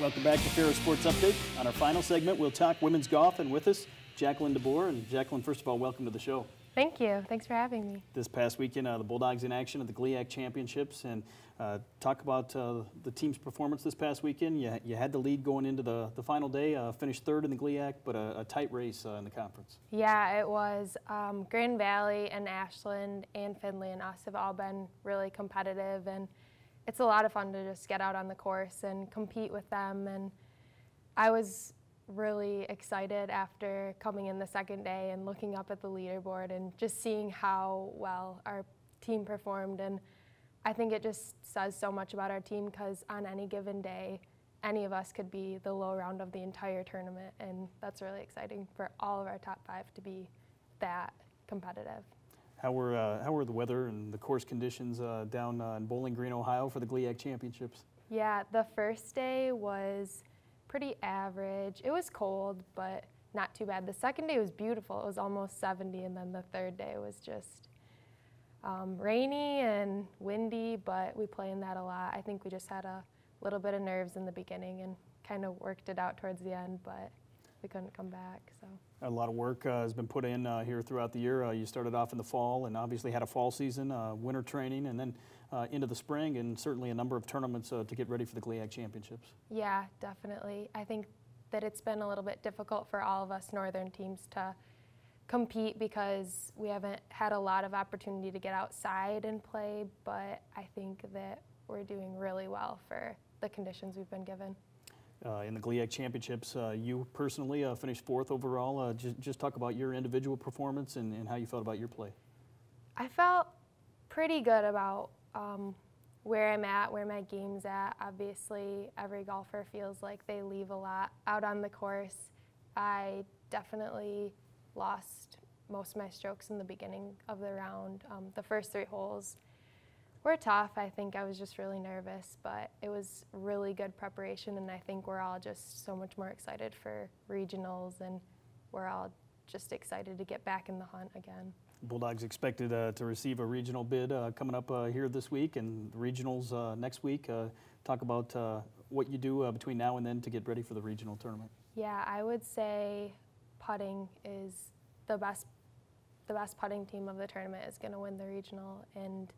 Welcome back to Ferris Sports Update. On our final segment, we'll talk women's golf, and with us, Jacqueline DeBoer. And Jacqueline, first of all, welcome to the show. Thank you. Thanks for having me. This past weekend, the Bulldogs in action at the GLIAC Championships, and talk about the team's performance this past weekend. You had the lead going into the final day, finished third in the GLIAC, but a tight race in the conference. Yeah, it was. Grand Valley and Ashland and Findlay and us have all been really competitive, and it's a lot of fun to just get out on the course and compete with them. And I was really excited after coming in the second day and looking up at the leaderboard and just seeing how well our team performed. And I think it just says so much about our team, because on any given day, any of us could be the low round of the entire tournament, and that's really exciting for all of our top 5 to be that competitive. How were the weather and the course conditions down in Bowling Green, Ohio for the GLIAC Championships? Yeah, the first day was pretty average. It was cold, but not too bad. The second day was beautiful. It was almost 70, and then the third day was just rainy and windy, but we play in that a lot. I think we just had a little bit of nerves in the beginning and kind of worked it out towards the end, but we couldn't come back. So a lot of work has been put in here throughout the year. You started off in the fall and obviously had a fall season, winter training, and then into the spring, and certainly a number of tournaments to get ready for the GLIAC Championships. Yeah, definitely. I think that it's been a little bit difficult for all of us northern teams to compete because we haven't had a lot of opportunity to get outside and play, but I think that we're doing really well for the conditions we've been given. In the GLIAC Championships, you personally finished 4th overall. Just talk about your individual performance and how you felt about your play. I felt pretty good about where I'm at, where my game's at. Obviously, every golfer feels like they leave a lot out on the course. I definitely lost most of my strokes in the beginning of the round. The first 3 holes were tough. I think I was just really nervous, but it was really good preparation, and I think we're all just so much more excited for regionals, and we're all just excited to get back in the hunt again. Bulldogs expected to receive a regional bid coming up here this week, and regionals next week. Talk about what you do between now and then to get ready for the regional tournament. Yeah, I would say putting is the best putting team of the tournament is going to win the regional, and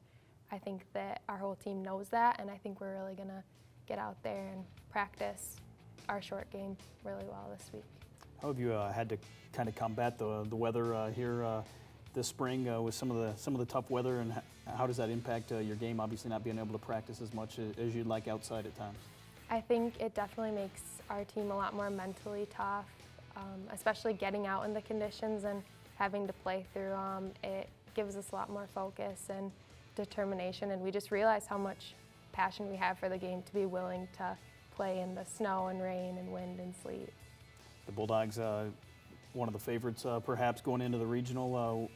I think that our whole team knows that, and I think we're really going to get out there and practice our short game really well this week. How have you had to kind of combat the weather here this spring with some of the tough weather, and how does that impact your game, obviously not being able to practice as much as you'd like outside at times? I think it definitely makes our team a lot more mentally tough, especially getting out in the conditions and having to play through them. It gives us a lot more focus and determination, and we just realize how much passion we have for the game to be willing to play in the snow and rain and wind and sleet. The Bulldogs, one of the favorites perhaps going into the regional,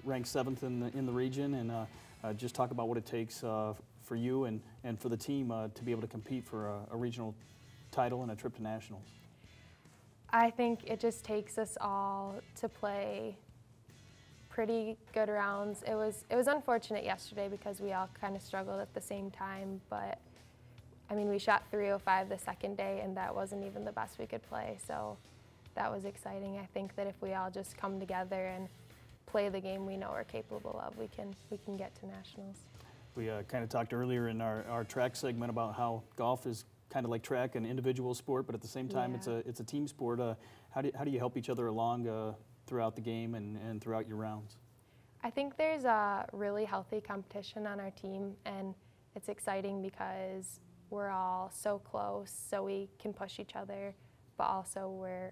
ranked 7th in the region, and just talk about what it takes for you and for the team to be able to compete for a regional title and a trip to nationals. I think it just takes us all to play pretty good rounds. It was unfortunate yesterday because we all kind of struggled at the same time, but I mean, we shot 305 the second day, and that wasn't even the best we could play, so that was exciting. I think that if we all just come together and play the game we know we're capable of, we can get to nationals. We kind of talked earlier in our track segment about how golf is kind of like track, an individual sport, but at the same time, yeah, it's a team sport. How do you help each other along throughout the game and throughout your rounds? I think there's a really healthy competition on our team, and it's exciting because we're all so close, so we can push each other, but also we're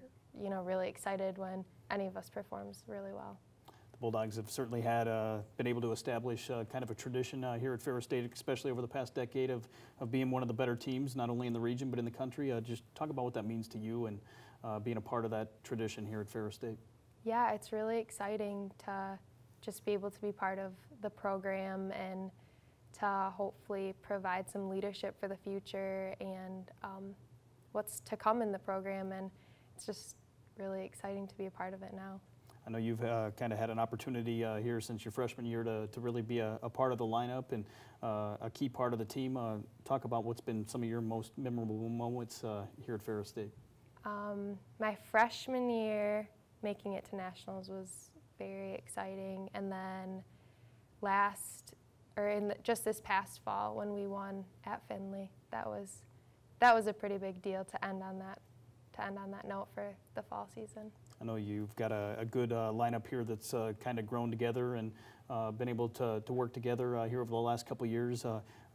really excited when any of us performs really well. The Bulldogs have certainly had been able to establish kind of a tradition here at Ferris State, especially over the past decade, of being one of the better teams, not only in the region but in the country. Just talk about what that means to you and being a part of that tradition here at Ferris State. Yeah, it's really exciting to just be able to be part of the program and to hopefully provide some leadership for the future and what's to come in the program, and it's just really exciting to be a part of it now. I know you've kind of had an opportunity here since your freshman year to really be a part of the lineup and a key part of the team. Talk about what's been some of your most memorable moments here at Ferris State. My freshman year, making it to nationals was very exciting, and then just this past fall when we won at Findlay, that was a pretty big deal to end on that note for the fall season. I know you've got a good lineup here that's kind of grown together and been able to work together here over the last couple of years.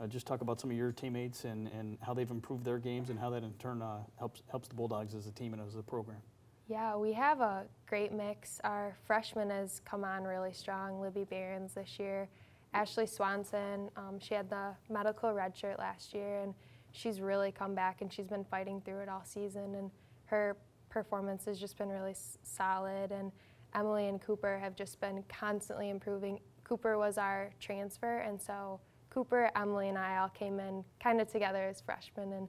Just talk about some of your teammates and how they've improved their games and how that in turn helps the Bulldogs as a team and as a program. Yeah, we have a great mix. Our freshman has come on really strong. Libby Behrens this year. Ashley Swanson, she had the medical redshirt last year, and she's really come back and she's been fighting through it all season, and her performance has just been really solid. And Emily and Cooper have just been constantly improving. Cooper was our transfer, and so Cooper, Emily, and I all came in kind of together as freshmen, and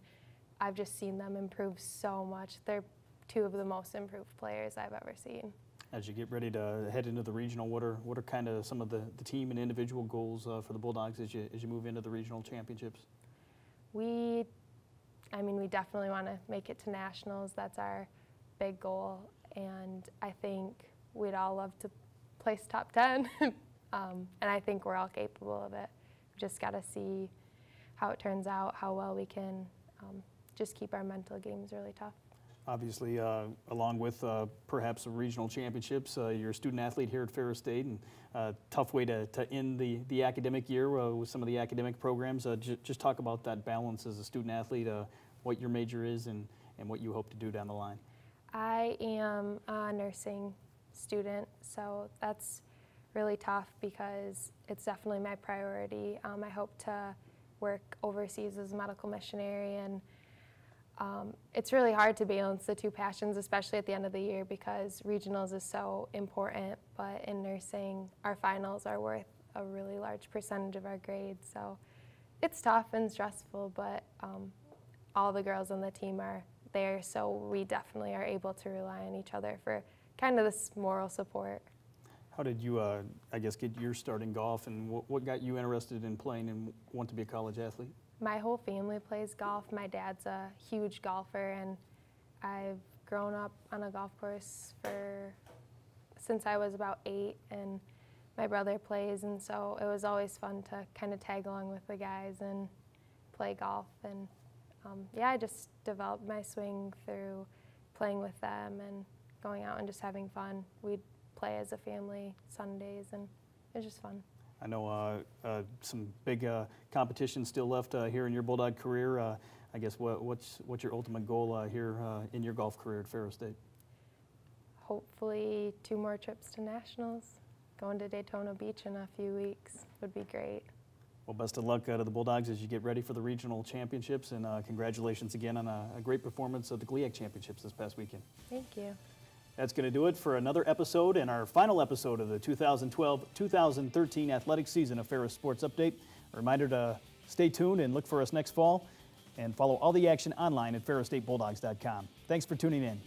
I've just seen them improve so much. They're two of the most improved players I've ever seen. As you get ready to head into the regional, what are kind of some of the team and individual goals for the Bulldogs as you move into the regional championships? We definitely want to make it to nationals. That's our big goal, and I think we'd all love to place top 10, and I think we're all capable of it. We just got to see how it turns out, how well we can just keep our mental games really tough. Obviously, along with perhaps the regional championships, you're a student athlete here at Ferris State, and tough way to end the academic year with some of the academic programs. Just talk about that balance as a student athlete, what your major is and what you hope to do down the line. I am a nursing student, so that's really tough because it's definitely my priority. I hope to work overseas as a medical missionary, and it's really hard to balance the two passions, especially at the end of the year, because regionals is so important, but in nursing, our finals are worth a really large percentage of our grades. So it's tough and stressful, but all the girls on the team are there, so we definitely are able to rely on each other for kind of this moral support. How did you, I guess, get your start in golf, and what got you interested in playing and want to be a college athlete? My whole family plays golf. My dad's a huge golfer, and I've grown up on a golf course since I was about 8, and my brother plays, and so it was always fun to kind of tag along with the guys and play golf. And yeah, I just developed my swing through playing with them and going out and just having fun. We'd play as a family Sundays, and it was just fun. I know some big competition still left here in your Bulldog career. I guess what's your ultimate goal here in your golf career at Ferris State? Hopefully 2 more trips to nationals. Going to Daytona Beach in a few weeks would be great. Well, best of luck to the Bulldogs as you get ready for the regional championships, and congratulations again on a great performance at the GLIAC Championships this past weekend. Thank you. That's going to do it for another episode and our final episode of the 2012-2013 athletic season of Ferris Sports Update. A reminder to stay tuned and look for us next fall, and follow all the action online at ferrisstatebulldogs.com. Thanks for tuning in.